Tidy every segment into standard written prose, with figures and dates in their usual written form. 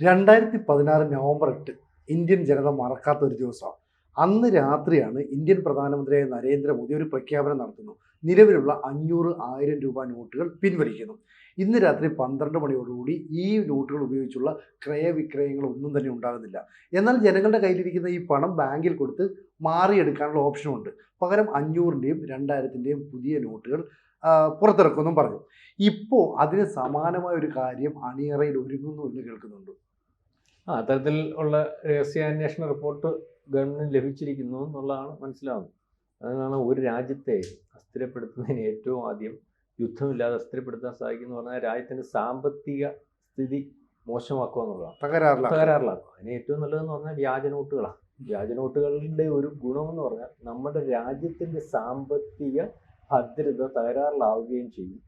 2016 November 8 Indian ജനത മറക്കാത്ത ഒരു ദിവസമാണ്. അന്ന് രാത്രിയാണ് ഇന്ത്യൻ പ്രധാനമന്ത്രിയായ നരേന്ദ്രമോദി ഒരു പ്രഖ്യാപനം നടത്തുന്നു. നിലവിലുള്ള 500, 1000 രൂപ നോട്ടുകൾ പിൻവലിക്കുന്നു. ഇന്ന് രാത്രി 12 മണിയോടുകൂടി ഈ നോട്ടുകൾ ഉപയോഗിച്ചുള്ള ക്രയവിക്രയങ്ങൾ ഒന്നും തന്നെ ഉണ്ടാകുന്നില്ല. എന്നാൽ ജനങ്ങളുടെ കയ്യിലിരിക്കുന്ന ഈ പണം ബാങ്കിൽ കൊടുത്ത് മാറിയെടുക്കാനുള്ള ഓപ്ഷനുണ്ട്. പകരം 500ൻ്റെയും 2000ൻ്റെയും പുതിയ നോട്ടുകൾ പുറത്തിറക്കുമെന്നും പറഞ്ഞു. ഇപ്പോൾ അതിന് സമാനമായ ഒരു കാര്യം അണിയറയിൽ ഒരുങ്ങുന്നു എന്ന് കേൾക്കുന്നുണ്ട്. അത്തരത്തിൽ ഉള്ള രഹസ്യാന്വേഷണ റിപ്പോർട്ട് ഗവൺമെന്റ് ലഭിച്ചിരിക്കുന്നു എന്നുള്ളതാണ് മനസ്സിലാവുന്നത്. അതിനാണ് ഒരു രാജ്യത്തെ അസ്ഥിരപ്പെടുത്തുന്നതിന് ഏറ്റവും ആദ്യം യുദ്ധമില്ലാതെ അസ്ഥിരപ്പെടുത്താൻ സാധിക്കുന്നു പറഞ്ഞാൽ രാജ്യത്തിന്റെ സാമ്പത്തിക സ്ഥിതി മോശമാക്കുക എന്നുള്ളതാണ്, തകരാറിലാക്കുക. അതിന് ഏറ്റവും നല്ലതെന്ന് പറഞ്ഞാൽ വ്യാജ നോട്ടുകളാണ്. വ്യാജ നോട്ടുകളുടെ ഒരു ഗുണമെന്ന് പറഞ്ഞാൽ നമ്മുടെ രാജ്യത്തിന്റെ സാമ്പത്തിക ഭദ്രത തകരാറിലാവുകയും ചെയ്യും.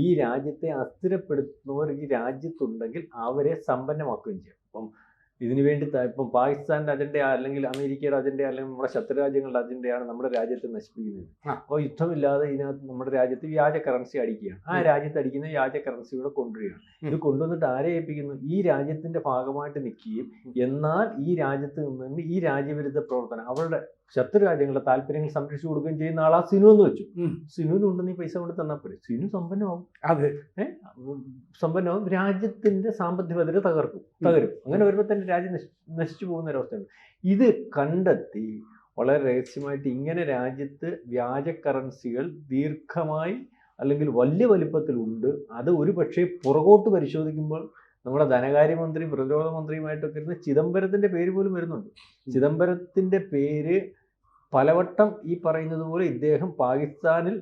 ഈ രാജ്യത്തെ അസ്ഥിരപ്പെടുത്തുന്നവർ ഈ രാജ്യത്തുണ്ടെങ്കിൽ അവരെ സമ്പന്നമാക്കുകയും ചെയ്യും. അപ്പം ഇതിനു വേണ്ടി ഇപ്പം പാകിസ്ഥാന്റെ അജണ്ട അല്ലെങ്കിൽ അമേരിക്കയുടെ അജണ്ട അല്ലെങ്കിൽ നമ്മുടെ ശത്രുരാജ്യങ്ങളുടെ അജണ്ടയാണ് നമ്മുടെ രാജ്യത്തെ നശിപ്പിക്കുന്നത്. അപ്പോൾ യുദ്ധമില്ലാതെ ഇതിനകത്ത് നമ്മുടെ രാജ്യത്ത് വ്യാജ കറൻസി അടിക്കുകയാണ്. ആ രാജ്യത്ത് അടിക്കുന്ന വ്യാജ കറൻസി ഇവിടെ കൊണ്ടുവരികയാണ്. ഇത് കൊണ്ടുവന്നിട്ട് ആരെ ഏൽപ്പിക്കുന്നു? ഈ രാജ്യത്തിന്റെ ഭാഗമായിട്ട് നിൽക്കുകയും എന്നാൽ ഈ രാജ്യത്ത് നിന്ന് ഈ രാജ്യവിരുദ്ധ പ്രവർത്തനം അവരുടെ ശത്രു രാജ്യങ്ങളുടെ താല്പര്യങ്ങൾ സംരക്ഷിച്ചു കൊടുക്കുകയും ചെയ്യുന്ന ആളാ സിനു എന്ന് വെച്ചു. സിനുവിനുണ്ട് നീ പൈസ കൊണ്ട് തന്നാൽ പോരെ, സിനു സമ്പന്നമാവും. അതെ, സമ്പന്നമാവും. രാജ്യത്തിന്റെ സാമ്പത്തിക ഭദ്രത തകരും. അങ്ങനെ വരുമ്പോൾ തന്നെ രാജ്യം നശിച്ചു പോകുന്ന ഒരവസ്ഥയുണ്ട്. ഇത് കണ്ടെത്തി വളരെ രഹസ്യമായിട്ട് ഇങ്ങനെ രാജ്യത്ത് വ്യാജ കറൻസികൾ ദീർഘമായി അല്ലെങ്കിൽ വലിയ വലിപ്പത്തിലുണ്ട്. അത് ഒരു പക്ഷേ പുറകോട്ട് പരിശോധിക്കുമ്പോൾ നമ്മുടെ ധനകാര്യമന്ത്രി പ്രതിരോധ മന്ത്രിയുമായിട്ടൊക്കെ ഇരുന്ന് ചിദംബരത്തിന്റെ പേര് പോലും വരുന്നുണ്ട്. ചിദംബരത്തിന്റെ പേര് പലവട്ടം ഈ പറയുന്നത് പോലെ ഇദ്ദേഹം പാകിസ്ഥാനിൽ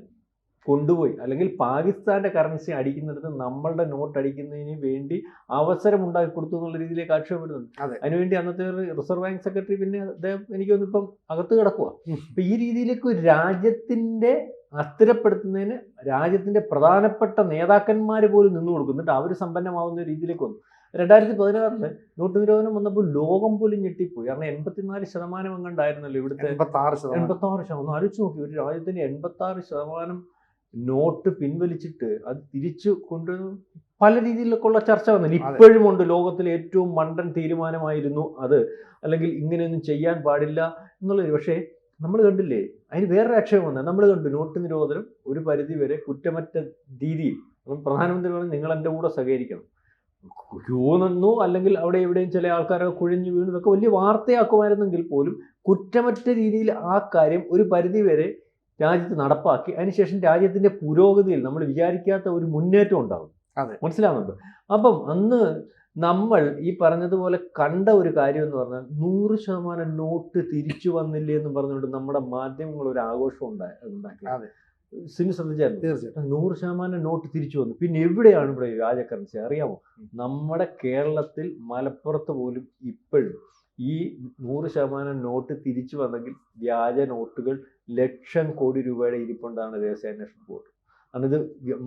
കൊണ്ടുപോയി അല്ലെങ്കിൽ പാകിസ്ഥാന്റെ കറൻസി അടിക്കുന്നിടത്ത് നമ്മളുടെ നോട്ട് അടിക്കുന്നതിന് വേണ്ടി അവസരം ഉണ്ടാക്കി കൊടുത്തു എന്നുള്ള രീതിയിലേക്ക് ആക്ഷേപം വരുന്നുണ്ട്. അതിനുവേണ്ടി അന്നത്തെ റിസർവ് ബാങ്ക് സെക്രട്ടറി പിന്നെ അദ്ദേഹം എനിക്കൊന്നും ഇപ്പം അകത്ത് കിടക്കുക. അപ്പൊ ഈ രീതിയിലേക്ക് രാജ്യത്തിന്റെ അസ്ഥിരപ്പെടുത്തുന്നതിന് രാജ്യത്തിന്റെ പ്രധാനപ്പെട്ട നേതാക്കന്മാർ പോലും നിന്നു കൊടുക്കുന്നുണ്ട്. അവർ സമ്പന്നമാവുന്ന രീതിയിലേക്ക് വന്നു. 2016 നോട്ട് നിരോധനം വന്നപ്പോൾ ലോകം പോലും ഞെട്ടിപ്പോയി. കാരണം 84% എങ്ങാണ്ടായിരുന്നല്ലോ ഇവിടുത്തെ 86%. ആലോചിച്ച് നോക്കി, ഒരു രാജ്യത്തിന്റെ 86% നോട്ട് പിൻവലിച്ചിട്ട് അത് തിരിച്ചു കൊണ്ടുവന്ന് പല രീതിയിലൊക്കെയുള്ള ചർച്ച വന്നില്ല. ഇപ്പോഴും ഉണ്ട് ലോകത്തിലെ ഏറ്റവും മണ്ടൻ തീരുമാനമായിരുന്നു അത്, അല്ലെങ്കിൽ ഇങ്ങനെയൊന്നും ചെയ്യാൻ പാടില്ല എന്നുള്ളത്. പക്ഷേ നമ്മൾ കണ്ടില്ലേ, അതിന് വേറൊരു ആക്ഷേപം വന്നത് നമ്മൾ കണ്ടു. നോട്ട് നിരോധനം ഒരു പരിധി വരെ കുറ്റമറ്റ രീതിയിൽ പ്രധാനമന്ത്രി പറഞ്ഞു നിങ്ങൾ എൻ്റെ കൂടെ സഹകരിക്കണം. ക്യൂ നിന്നു അല്ലെങ്കിൽ അവിടെ എവിടെയും ചില ആൾക്കാരൊക്കെ കുഴിഞ്ഞു വീണു, ഇതൊക്കെ വലിയ വാർത്തയാക്കുമായിരുന്നെങ്കിൽ പോലും കുറ്റമറ്റ രീതിയിൽ ആ കാര്യം ഒരു പരിധി വരെ രാജ്യത്ത് നടപ്പാക്കി. അതിനുശേഷം രാജ്യത്തിന്റെ പുരോഗതിയിൽ നമ്മൾ വിചാരിക്കാത്ത ഒരു മുന്നേറ്റം ഉണ്ടാകും. മനസ്സിലാവുന്നുണ്ട്. അപ്പം അന്ന് നമ്മൾ ഈ പറഞ്ഞതുപോലെ കണ്ട ഒരു കാര്യം എന്ന് പറഞ്ഞാൽ 100% നോട്ട് തിരിച്ചു വന്നില്ലേ എന്ന് പറഞ്ഞുകൊണ്ട് നമ്മുടെ മാധ്യമങ്ങൾ ഒരു ആഘോഷം ഉണ്ടാക്കി. സിനു ശ്രദ്ധിച്ചായിരുന്നു? തീർച്ചയായിട്ടും 100% നോട്ട് തിരിച്ചു വന്നു. പിന്നെ എവിടെയാണ് ഇവിടെ വ്യാജ കറൻസി അറിയാമോ? നമ്മുടെ കേരളത്തിൽ മലപ്പുറത്ത് പോലും ഇപ്പോഴും ഈ 100% നോട്ട് തിരിച്ചു വന്നെങ്കിൽ വ്യാജ നോട്ടുകൾ ലക്ഷം കോടി രൂപയുടെ ഇരിപ്പുണ്ടാണ് രഹസ്യാന്വേഷണ റിപ്പോർട്ട്. കാരണം ഇത്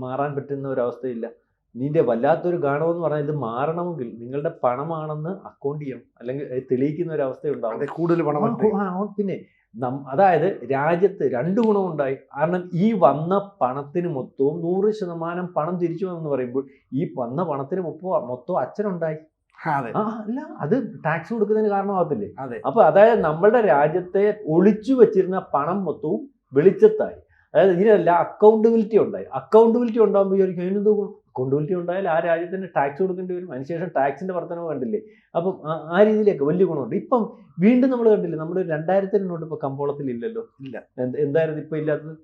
മാറാൻ പറ്റുന്ന ഒരവസ്ഥയില്ല. നിന്റെ വല്ലാത്തൊരു ഗാണമെന്ന് പറഞ്ഞാൽ ഇത് മാറണമെങ്കിൽ നിങ്ങളുടെ പണമാണെന്ന് അക്കൗണ്ട് ചെയ്യണം, അല്ലെങ്കിൽ തെളിയിക്കുന്ന ഒരു അവസ്ഥ ഉണ്ടാവും. കൂടുതൽ പണം പിന്നെ അതായത് രാജ്യത്ത് 2 ഗുണമുണ്ടായി. കാരണം ഈ വന്ന പണത്തിന് മൊത്തവും 100% പണം തിരിച്ചു വന്നെന്ന് പറയുമ്പോൾ ഈ വന്ന പണത്തിന് മൊത്തം അച്ഛനുണ്ടായി. അല്ല, അത് ടാക്സ് കൊടുക്കുന്നതിന് കാരണമാകത്തില്ലേ? അപ്പൊ അതായത് നമ്മളുടെ രാജ്യത്തെ ഒളിച്ചു വെച്ചിരുന്ന പണം മൊത്തവും വെളിച്ചത്തായി. അതായത് ഇതിനെല്ലാം അക്കൗണ്ടബിലിറ്റി ഉണ്ടായി. അക്കൗണ്ടബിലിറ്റി ഉണ്ടാകുമ്പോൾ വിചാരിക്കും അതിനെന്തോ അക്കൗണ്ടബിലിറ്റി ഉണ്ടായാൽ ആ രാജ്യത്തിന് ടാക്സ് കൊടുക്കേണ്ടി വരും. അതിനുശേഷം ടാക്സിന്റെ വർധനവ് കണ്ടില്ലേ? അപ്പം ആ രീതിയിലേക്ക് വലിയ ഗുണമുണ്ട്. ഇപ്പം വീണ്ടും നമ്മൾ കണ്ടില്ലേ, നമ്മുടെ 2000 നോട്ട് ഇപ്പൊ കമ്പോളത്തിൽ ഇല്ലല്ലോ. ഇല്ല, എന്തായിരുന്നു ഇപ്പൊ ഇല്ലാത്തത്?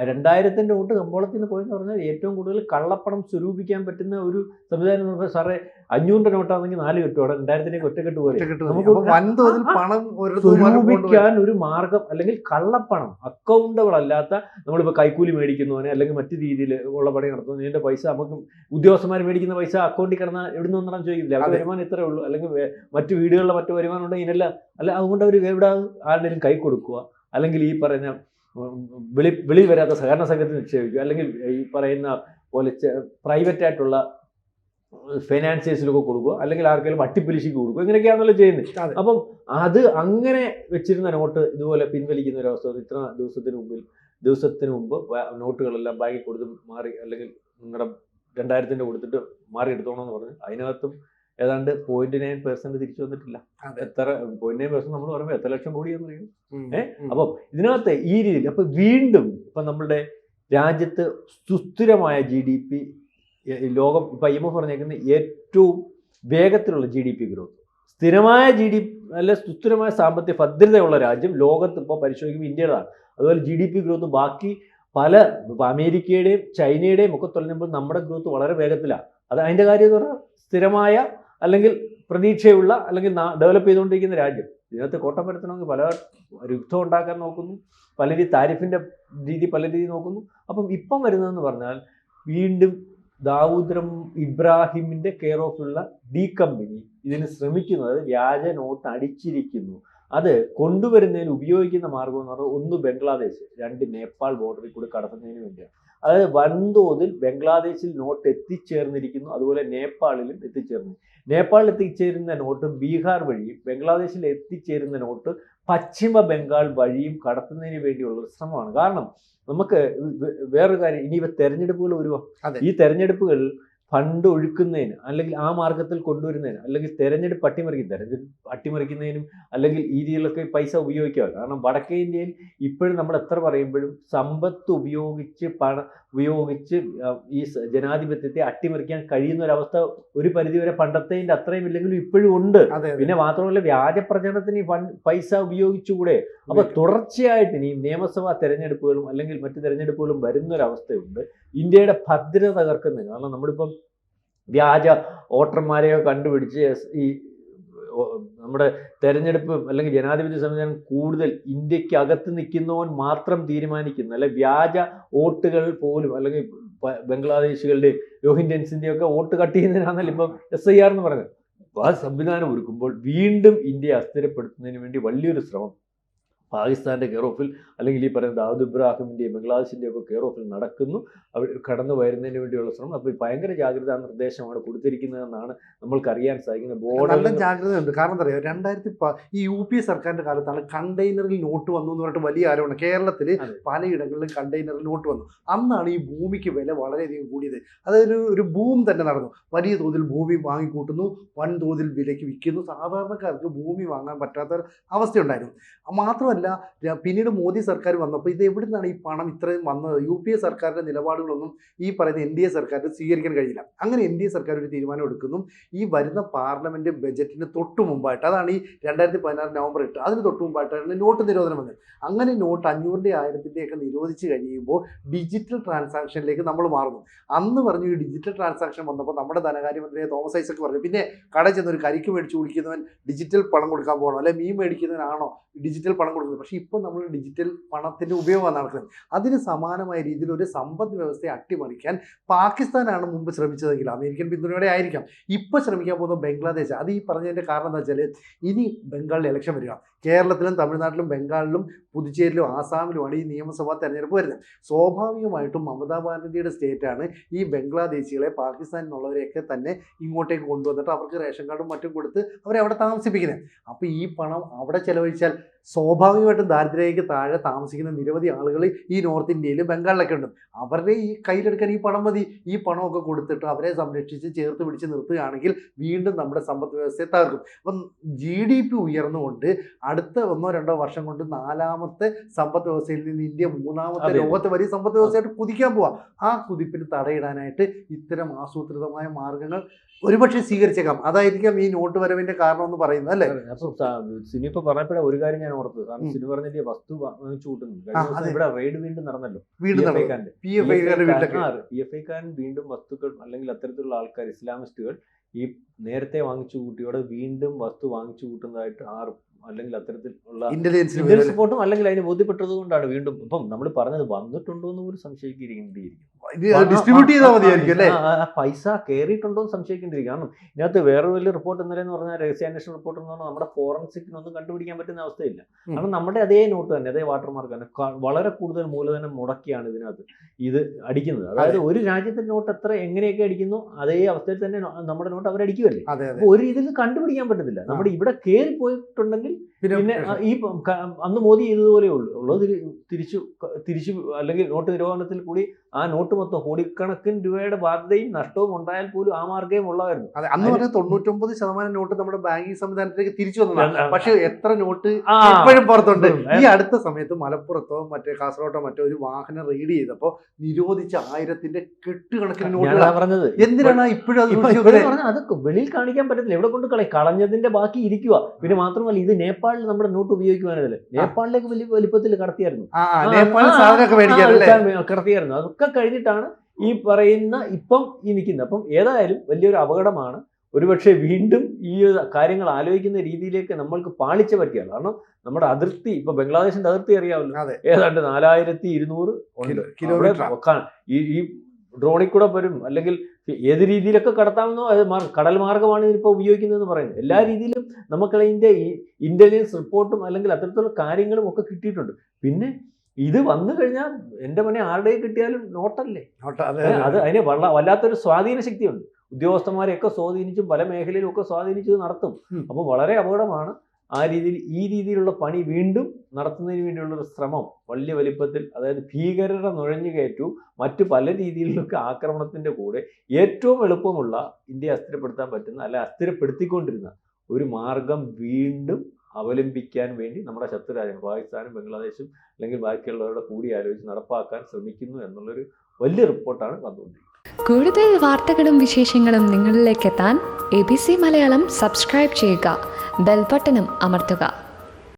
2000 നോട്ട് കമ്പോളത്തിൽ നിന്ന് പോയെന്ന് പറഞ്ഞാൽ ഏറ്റവും കൂടുതൽ കള്ളപ്പണം സ്വരൂപിക്കാൻ പറ്റുന്ന ഒരു സംവിധാനം. സാറേ 500 നോട്ടാണെങ്കിൽ 4 കെട്ടുവാണ്, 2000 ഒറ്റക്കെട്ട് പോലെ സ്വരൂപിക്കാൻ ഒരു മാർഗം. അല്ലെങ്കിൽ കള്ളപ്പണം അക്കൗണ്ടബിൾ അല്ലാത്ത, നമ്മളിപ്പോൾ കൈക്കൂലി മേടിക്കുന്നവനെ അല്ലെങ്കിൽ മറ്റു രീതിയിൽ ഉള്ള പണി നടത്തുന്നു, ഇതിന്റെ പൈസ നമുക്ക് ഉദ്യോഗസ്ഥന്മാർ മേടിക്കുന്ന പൈസ അക്കൗണ്ടിൽ കിടന്നാൽ എവിടെ നിന്നൊന്നും ചോദിക്കില്ല. അവരുടെ വരുമാനം ഇത്രേ ഉള്ളൂ, അല്ലെങ്കിൽ മറ്റു വീടുകളിലെ മറ്റു വരുമാനം ഉണ്ടെങ്കിൽ ഇതിനെല്ലാം അല്ല. അതുകൊണ്ട് അവർ എവിടെ ആരുടെയും കൈ കൊടുക്കുക, അല്ലെങ്കിൽ ഈ പറഞ്ഞ വെളി വരാത്ത സഹകരണ സംഘത്തിൽ നിക്ഷേപിക്കുക, അല്ലെങ്കിൽ ഈ പറയുന്ന പോലെ പ്രൈവറ്റ് ആയിട്ടുള്ള ഫൈനാൻസിയേഴ്സിലൊക്കെ കൊടുക്കുക, അല്ലെങ്കിൽ ആർക്കെങ്കിലും വട്ടിപ്പലിശയ്ക്ക് കൊടുക്കുക. ഇങ്ങനെയൊക്കെയാണല്ലോ ചെയ്യുന്നത്. അപ്പം അത് അങ്ങനെ വെച്ചിരുന്ന നോട്ട് ഇതുപോലെ പിൻവലിക്കുന്ന ഒരു അവസ്ഥ. ഇത്ര ദിവസത്തിന് മുമ്പ് നോട്ടുകളെല്ലാം ബാങ്കിൽ കൊടുത്ത് മാറി, അല്ലെങ്കിൽ നിങ്ങളുടെ 2000 കൊടുത്തിട്ട് മാറി എടുത്തോണമെന്ന് പറഞ്ഞ് അതിനകത്തും ഏതാണ്ട് 0.9% തിരിച്ചു വന്നിട്ടില്ല. അതെ. എത്ര 0.9% നമ്മൾ പറയുമ്പോൾ എത്ര ലക്ഷം കോടിയാണെന്ന് അറിയും. ഉം, അപ്പം ഇതിനകത്ത് ഈ രീതിയിൽ അപ്പൊ വീണ്ടും ഇപ്പൊ നമ്മളുടെ രാജ്യത്ത് സുസ്ഥിരമായ GDP ലോകം ഇപ്പൊ IMF പറഞ്ഞേക്കുന്ന ഏറ്റവും വേഗത്തിലുള്ള GDP ഗ്രോത്ത്, സ്ഥിരമായ GDP അല്ലെ സുസ്ഥിരമായ സാമ്പത്തിക ഭദ്രതയുള്ള രാജ്യം ലോകത്ത് ഇപ്പോൾ പരിശോധിക്കുമ്പോൾ ഇന്ത്യയിലാണ്. അതുപോലെ GDP ഗ്രോത്ത് ബാക്കി പല അമേരിക്കയുടെയും ചൈനയുടെയും ഒക്കെ തുലനുമ്പോൾ നമ്മുടെ ഗ്രോത്ത് വളരെ വേഗത്തിലാണ്. അത് അതിൻ്റെ കാര്യം എന്ന് പറഞ്ഞാൽ സ്ഥിരമായ അല്ലെങ്കിൽ പ്രതീക്ഷയുള്ള അല്ലെങ്കിൽ ഡെവലപ്പ് ചെയ്തുകൊണ്ടിരിക്കുന്ന രാജ്യം. ഇതിനകത്ത് കോട്ടം വരുത്തണമെങ്കിൽ പല യുദ്ധം ഉണ്ടാക്കാൻ നോക്കുന്നു, പല രീതി താരിഫിൻ്റെ രീതി പല രീതി നോക്കുന്നു. അപ്പം ഇപ്പം വരുന്നതെന്ന് പറഞ്ഞാൽ വീണ്ടും ദാവൂദ് ഇബ്രാഹിമിൻ്റെ കെയർ ഓഫുള്ള ഡി കമ്പനി ഇതിന് ശ്രമിക്കുന്നത് വ്യാജ നോട്ട് അടിച്ചിരിക്കുന്നു. അത് കൊണ്ടുവരുന്നതിന് ഉപയോഗിക്കുന്ന മാർഗം എന്ന് പറഞ്ഞാൽ ഒന്ന് ബംഗ്ലാദേശ്, രണ്ട് നേപ്പാൾ ബോർഡറിൽ കൂടി കടത്തുന്നതിന് വേണ്ടിയാണ്. അതായത് വൻതോതിൽ ബംഗ്ലാദേശിൽ നോട്ട് എത്തിച്ചേർന്നിരിക്കുന്നു, അതുപോലെ നേപ്പാളിലും എത്തിച്ചേർന്നു. നേപ്പാളിൽ എത്തിച്ചേരുന്ന നോട്ട് ബീഹാർ വഴിയും ബംഗ്ലാദേശിൽ എത്തിച്ചേരുന്ന നോട്ട് പശ്ചിമ ബംഗാൾ വഴിയും കടത്തുന്നതിന് വേണ്ടിയുള്ള ഒരു ശ്രമമാണ്. കാരണം നമുക്ക് വേറൊരു കാര്യം, ഇനിയിപ്പോൾ തെരഞ്ഞെടുപ്പുകൾ വരുമോ, ഈ തെരഞ്ഞെടുപ്പുകൾ ഫണ്ട് ഒഴുക്കുന്നതിന് അല്ലെങ്കിൽ ആ മാർഗത്തിൽ കൊണ്ടുവരുന്നതിന് അല്ലെങ്കിൽ തെരഞ്ഞെടുപ്പ് അട്ടിമറിക്കുന്നതിനും അല്ലെങ്കിൽ ഈ രീതിയിലൊക്കെ പൈസ ഉപയോഗിക്കുക. കാരണം വടക്കേ ഇന്ത്യയിൽ ഇപ്പോഴും നമ്മൾ എത്ര പറയുമ്പോഴും സമ്പത്ത് ഉപയോഗിച്ച് ഈ ജനാധിപത്യത്തെ അട്ടിമറിക്കാൻ കഴിയുന്ന ഒരവസ്ഥ ഒരു പരിധിവരെ പണ്ടത്തേതിൻ്റെ അത്രയും ഇല്ലെങ്കിലും ഇപ്പോഴും ഉണ്ട്. പിന്നെ മാത്രമല്ല വ്യാജ പ്രചരണത്തിന് പൈസ ഉപയോഗിച്ചുകൂടെ. അപ്പൊ തുടർച്ചയായിട്ട് ഇനി നിയമസഭാ തെരഞ്ഞെടുപ്പുകളും അല്ലെങ്കിൽ മറ്റു തെരഞ്ഞെടുപ്പുകളും വരുന്നൊരവസ്ഥയുണ്ട് ഇന്ത്യയുടെ ഭദ്രത തകർക്കുന്നതിന്. കാരണം നമ്മളിപ്പം വ്യാജ വോട്ടർമാരെയോ കണ്ടുപിടിച്ച് ഈ നമ്മുടെ തെരഞ്ഞെടുപ്പ് അല്ലെങ്കിൽ ജനാധിപത്യ സംവിധാനം കൂടുതൽ ഇന്ത്യക്ക് അകത്ത് നിൽക്കുന്നവൻ മാത്രം തീരുമാനിക്കുന്നു, അല്ലെ വ്യാജ വോട്ടുകൾ പോലും അല്ലെങ്കിൽ ബംഗ്ലാദേശികളുടെയും രോഹിംഗ്യൻസിൻ്റെയും ഒക്കെ വോട്ട് കട്ട് ചെയ്യുന്നതിനാണല്ലോ ഇപ്പം SIR എന്ന് പറയുന്നത്. ആ സംവിധാനം ഒരുക്കുമ്പോൾ വീണ്ടും ഇന്ത്യയെ അസ്ഥിരപ്പെടുത്തുന്നതിന് വേണ്ടി വലിയൊരു ശ്രമം പാകിസ്ഥാൻ്റെ കെയർ ഓഫിൽ അല്ലെങ്കിൽ ഈ പറയുന്ന ദാവൂദ് ഇബ്രാഹിമിൻ്റെയും ബംഗ്ലാദേശിൻ്റെയും ഒക്കെ കെയർ ഓഫിൽ നടക്കുന്നു. അവർ കടന്നു വരുന്നതിന് വേണ്ടിയുള്ള ശ്രമം. അപ്പോൾ ഭയങ്കര ജാഗ്രതാ നിർദ്ദേശമാണ് കൊടുത്തിരിക്കുന്നതെന്നാണ് നമ്മൾക്കറിയാൻ സാധിക്കുന്നത്. നല്ല ജാഗ്രതയുണ്ട്. കാരണം എന്താ പറയുക, ഈ UP സർക്കാരിൻ്റെ കാലത്താണ് കണ്ടെയ്നറിൽ നോട്ട് വന്നു എന്ന് പറഞ്ഞിട്ട് വലിയ ആരോപണം. കേരളത്തിൽ പലയിടങ്ങളിലും കണ്ടെയ്നറിൽ നോട്ട് വന്നു. അന്നാണ് ഈ ഭൂമിക്ക് വില വളരെയധികം കൂടിയത്. അതായത് ഒരു ബൂം തന്നെ നടന്നു. വലിയ തോതിൽ ഭൂമി വാങ്ങിക്കൂട്ടുന്നു, വൻതോതിൽ വിലയ്ക്ക് വിൽക്കുന്നു. സാധാരണക്കാർക്ക് ഭൂമി വാങ്ങാൻ പറ്റാത്ത അവസ്ഥയുണ്ടായിരുന്നു. മാത്രമല്ല പിന്നീട് മോദി സർക്കാർ വന്നപ്പോൾ ഇത് എവിടെ നിന്നാണ് ഈ പണം ഇത്രയും വന്നത്? UPA സർക്കാരിൻ്റെ നിലപാടുകളൊന്നും ഈ പറയുന്ന NDA സർക്കാരിന് സ്വീകരിക്കാൻ കഴിയില്ല. അങ്ങനെ NDA സർക്കാർ ഒരു തീരുമാനം എടുക്കുന്നു. ഈ വരുന്ന പാർലമെൻറ്റ് ബജറ്റിന് തൊട്ട് മുമ്പായിട്ട്, അതാണ് ഈ 2016 നവംബർ 8, അതിന് തൊട്ട് മുമ്പായിട്ടാണ് നോട്ട് നിരോധനം വന്നത്. അങ്ങനെ നോട്ട് 500-ന്റെ 1000-ന്റെ ഒക്കെ നിരോധിച്ച് കഴിയുമ്പോൾ ഡിജിറ്റൽ ട്രാൻസാക്ഷനിലേക്ക് നമ്മൾ മാറുന്നു. അന്ന് പറഞ്ഞു ഈ ഡിജിറ്റൽ ട്രാൻസാക്ഷൻ വന്നപ്പോൾ നമ്മുടെ ധനകാര്യമന്ത്രിയെ തോമസ് ഐസക് പറഞ്ഞു, പിന്നെ കടയിൽ ചെന്നൊരു കരിക്ക് മേടിച്ച് കുടിക്കുന്നവൻ ഡിജിറ്റൽ പണം കൊടുക്കാൻ പോകണം, അല്ലെ മീൻ മേടിക്കുന്നവനാണോ ഡിജിറ്റൽ പണം കൊടുക്കുന്നത്? പക്ഷേ ഇപ്പോൾ നമ്മൾ ഡിജിറ്റൽ പണത്തിൻ്റെ ഉപയോഗമാണ് നടക്കുന്നത്. അതിന് സമാനമായ രീതിയിൽ ഒരു സമ്പദ് വ്യവസ്ഥയെ അട്ടിമറിക്കാൻ പാകിസ്ഥാനാണ് മുമ്പ് ശ്രമിച്ചതെങ്കിൽ അമേരിക്കൻ പിന്തുണയോടെ ആയിരിക്കാം ഇപ്പോൾ ശ്രമിക്കാൻ പോകുന്ന ബംഗ്ലാദേശ്. അത് ഈ പറഞ്ഞതിൻ്റെ കാരണം എന്താ വെച്ചാൽ, ഇനി ബംഗാളിൽ ഇലക്ഷൻ വരിക. കേരളത്തിലും തമിഴ്നാട്ടിലും ബംഗാളിലും പുതുച്ചേരിയിലും ആസാമിലുമാണ് ഈ നിയമസഭാ തെരഞ്ഞെടുപ്പ് വരുന്നത്. സ്വാഭാവികമായിട്ടും മമതാ ബാനർജിയുടെ സ്റ്റേറ്റാണ് ഈ ബംഗ്ലാദേശികളെ പാകിസ്ഥാനിൽ നിന്നുള്ളവരെയൊക്കെ തന്നെ ഇങ്ങോട്ടേക്ക് കൊണ്ടുവന്നിട്ട് അവർക്ക് റേഷൻ കാർഡും മറ്റും കൊടുത്ത് അവരെ അവിടെ താമസിപ്പിക്കുന്നത്. അപ്പോൾ ഈ പണം അവിടെ ചെലവഴിച്ചാൽ സ്വാഭാവികമായിട്ടും ദാരിദ്ര്യരേഖയ്ക്ക് താഴെ താമസിക്കുന്ന നിരവധി ആളുകൾ ഈ നോർത്ത് ഇന്ത്യയിലും ബംഗാളിലൊക്കെ ഉണ്ട്. അവരുടെ ഈ കയ്യിലെടുക്കാൻ ഈ പണം മതി. ഈ പണമൊക്കെ കൊടുത്തിട്ട് അവരെ സംരക്ഷിച്ച് ചേർത്ത് പിടിച്ച് നിർത്തുകയാണെങ്കിൽ വീണ്ടും നമ്മുടെ സമ്പദ് വ്യവസ്ഥയെ തകർക്കും. അപ്പം GDP ഉയർന്നുകൊണ്ട് അടുത്ത 1-2 വർഷം കൊണ്ട് 4ാമത്തെ സമ്പദ് വ്യവസ്ഥയിൽ നിന്ന് ഇന്ത്യ 3ാമത്തെ ലോകത്തെ വലിയ സമ്പദ് വ്യവസ്ഥയായിട്ട് കുതിക്കാൻ പോവാം. ആ കുതിപ്പിന് തടയിടാനായിട്ട് ഇത്തരം ആസൂത്രിതമായ മാർഗങ്ങൾ ഒരുപക്ഷെ സ്വീകരിച്ചേക്കാം. അതായിരിക്കാം ഈ നോട്ട് വരവിന്റെ കാരണം എന്ന് പറയുന്നത്, അല്ലേ? സിനി ഇപ്പൊ പറഞ്ഞപ്പോഴാണ് ഒരു കാര്യം ഞാൻ ഓർത്തത്. കാരണം സിനി പറഞ്ഞിട്ട് വസ്തു വാങ്ങിച്ചു കൂട്ടുന്നു. ഇവിടെ റെയ്ഡ് വീണ്ടും നടന്നല്ലോ. PFI കാരൻ വീണ്ടും വസ്തുക്കൾ അല്ലെങ്കിൽ അത്തരത്തിലുള്ള ആൾക്കാർ ഇസ്ലാമിസ്റ്റുകൾ ഈ നേരത്തെ വാങ്ങിച്ചു കൂട്ടിയോടെ വീണ്ടും വസ്തു വാങ്ങിച്ചു കൂട്ടുന്നതായിട്ട് അല്ലെങ്കിൽ അത്തരത്തിലുള്ള ഇന്റലിജൻസ് റിപ്പോർട്ടും അല്ലെങ്കിൽ അതിന് ബോധ്യപ്പെട്ടത് കൊണ്ടാണ് വീണ്ടും ഇപ്പം നമ്മൾ പറഞ്ഞത് വന്നിട്ടുണ്ടോ എന്ന് പോലും സംശയിക്കേണ്ടിയിരിക്കും. ഡിസ്ട്രിബ്യൂട്ട് ചെയ്താൽ മതിയായിരിക്കും, അല്ലേ? പൈസ കയറിയിട്ടുണ്ടോ എന്ന് സംശയിക്കേണ്ടിയിരിക്കും. കാരണം ഇതിനകത്ത് വേറെ വലിയ റിപ്പോർട്ട് ഇന്നലെന്ന് പറഞ്ഞാൽ രഹസ്യാന്വേഷണ റിപ്പോർട്ട് എന്ന് പറഞ്ഞാൽ നമ്മുടെ ഫോറൻസിക്കിനൊന്നും കണ്ടുപിടിക്കാൻ പറ്റുന്ന അവസ്ഥയില്ല. കാരണം നമ്മുടെ അതേ നോട്ട് തന്നെ, അതേ വാട്ടർമാർക്ക് തന്നെ വളരെ കൂടുതൽ മൂലധനം മുടക്കിയാണ് ഇതിനകത്ത് ഇത് അടിക്കുന്നത്. അതായത് ഒരു രാജ്യത്തിന്റെ നോട്ട് എങ്ങനെയൊക്കെ അടിക്കുന്നു അതേ അവസ്ഥയിൽ തന്നെ നമ്മുടെ നോട്ട് അവരടിക്കുമല്ലേ. അതെ അതെ. അപ്പോൾ ഒരു രീതിയിൽ കണ്ടുപിടിക്കാൻ പറ്റത്തില്ല. നമ്മുടെ ഇവിടെ കയറി പോയിട്ടുണ്ടെങ്കിൽ പിന്നെ ഈ അന്ന് മോദി ചെയ്തതുപോലെ ഉള്ളത് തിരിച്ചു അല്ലെങ്കിൽ നോട്ട് നിരോധനത്തിൽ കൂടി ആ നോട്ട് മൊത്തം കോടിക്കണക്കിന് രൂപയുടെ ബാധ്യതയും നഷ്ടവും ഉണ്ടായാൽ പോലും ആ മാർഗ്ഗം ഉള്ളായിരുന്നു. അതെ, അന്ന് പറഞ്ഞ 99% നോട്ട് നമ്മുടെ ബാങ്കിങ് സംവിധാനത്തിലേക്ക് തിരിച്ചു വന്നതാണ്. പക്ഷെ എത്ര നോട്ട് ഇപ്പോഴും പുറത്തുണ്ട്. ഈ അടുത്ത സമയത്ത് മലപ്പുറത്തോ മറ്റേ കാസർഗോട്ടോ മറ്റോ ഒരു വാഹനം റെയ്ഡ് ചെയ്തപ്പോ നിരോധിച്ച 1000ന്റെ കെട്ടുകണക്കിന് നോട്ടുകളാണ് പറഞ്ഞത്. എന്തിനാണ് ഇപ്പോഴും അത് വെളിയിൽ കാണിക്കാൻ പറ്റത്തില്ല. എവിടെ കൊണ്ട് കളഞ്ഞതിന്റെ ബാക്കി ഇരിക്കുക. പിന്നെ മാത്രമല്ല ഇത് നേപ്പാളിൽ നമ്മുടെ നോട്ട് ഉപയോഗിക്കുവാനല്ലേ, നേപ്പാളിലേക്ക് വലിയ വലിപ്പത്തിൽ കടത്തിയായിരുന്നു. കടത്തിയായിരുന്നു. അതൊക്കെ കഴിഞ്ഞിട്ടാണ് ഈ പറയുന്ന ഇപ്പം ഈ നിൽക്കുന്നത്. അപ്പം ഏതായാലും വലിയൊരു അപകടമാണ്. ഒരുപക്ഷെ വീണ്ടും ഈ കാര്യങ്ങൾ ആലോചിക്കുന്ന രീതിയിലേക്ക് നമ്മൾക്ക് പാളിച്ച പറ്റിയാണ്. കാരണം നമ്മുടെ അതിർത്തി ഇപ്പൊ ബംഗ്ലാദേശിന്റെ അതിർത്തി അറിയാമല്ലോ, ഏതാണ്ട് 4200 ഉണ്ട്. ഈ ഡ്രോണിൽ കൂടെ വരും, അല്ലെങ്കിൽ ഏത് രീതിയിലൊക്കെ കടത്താമെന്നോ അത് കടൽ മാർഗമാണ് ഇതിപ്പോൾ ഉപയോഗിക്കുന്നതെന്ന് പറയുന്നത്. എല്ലാ രീതിയിലും നമുക്കതിൻ്റെ ഇന്റലിജൻസ് റിപ്പോർട്ടും അല്ലെങ്കിൽ അത്തരത്തിലുള്ള കാര്യങ്ങളും ഒക്കെ കിട്ടിയിട്ടുണ്ട്. പിന്നെ ഇത് വന്നു കഴിഞ്ഞാൽ എൻ്റെ മനെ ആരുടെ കിട്ടിയാലും നോട്ടല്ലേ, അത് അതിന് വല്ലാത്തൊരു സ്വാധീന ശക്തിയുണ്ട്. ഉദ്യോഗസ്ഥന്മാരെയൊക്കെ സ്വാധീനിച്ചും പല മേഖലയിലും ഒക്കെ സ്വാധീനിച്ച് നടത്തും. അപ്പം വളരെ അപകടമാണ്. ആ രീതിയിൽ ഈ രീതിയിലുള്ള പണി വീണ്ടും നടത്തുന്നതിന് വേണ്ടിയുള്ളൊരു ശ്രമം വലിയ വലിപ്പത്തിൽ, അതായത് ഭീകരരുടെ നുഴഞ്ഞുകയറ്റവും മറ്റു പല രീതിയിലൊക്കെ ആക്രമണത്തിൻ്റെ കൂടെ ഏറ്റവും എളുപ്പമുള്ള ഇന്ത്യയെ അസ്ഥിരപ്പെടുത്താൻ പറ്റുന്ന അല്ലെ അസ്ഥിരപ്പെടുത്തിക്കൊണ്ടിരുന്ന ഒരു മാർഗം വീണ്ടും അവലംബിക്കാൻ വേണ്ടി നമ്മുടെ ശത്രുരാജ്യങ്ങൾ പാകിസ്ഥാനും ബംഗ്ലാദേശും അല്ലെങ്കിൽ ബാക്കിയുള്ളവരുടെ കൂടി ആലോചിച്ച് നടപ്പാക്കാൻ ശ്രമിക്കുന്നു എന്നുള്ളൊരു വലിയ റിപ്പോർട്ടാണ് വന്നുകൊണ്ടിരിക്കുന്നത്. കൂടുതൽ വാർത്തകളും വിശേഷങ്ങളും നിങ്ങളിലേക്ക് എത്താൻ ABC മലയാളം സബ്സ്ക്രൈബ് ചെയ്യുക, ബെൽ ബട്ടണും അമർത്തുക.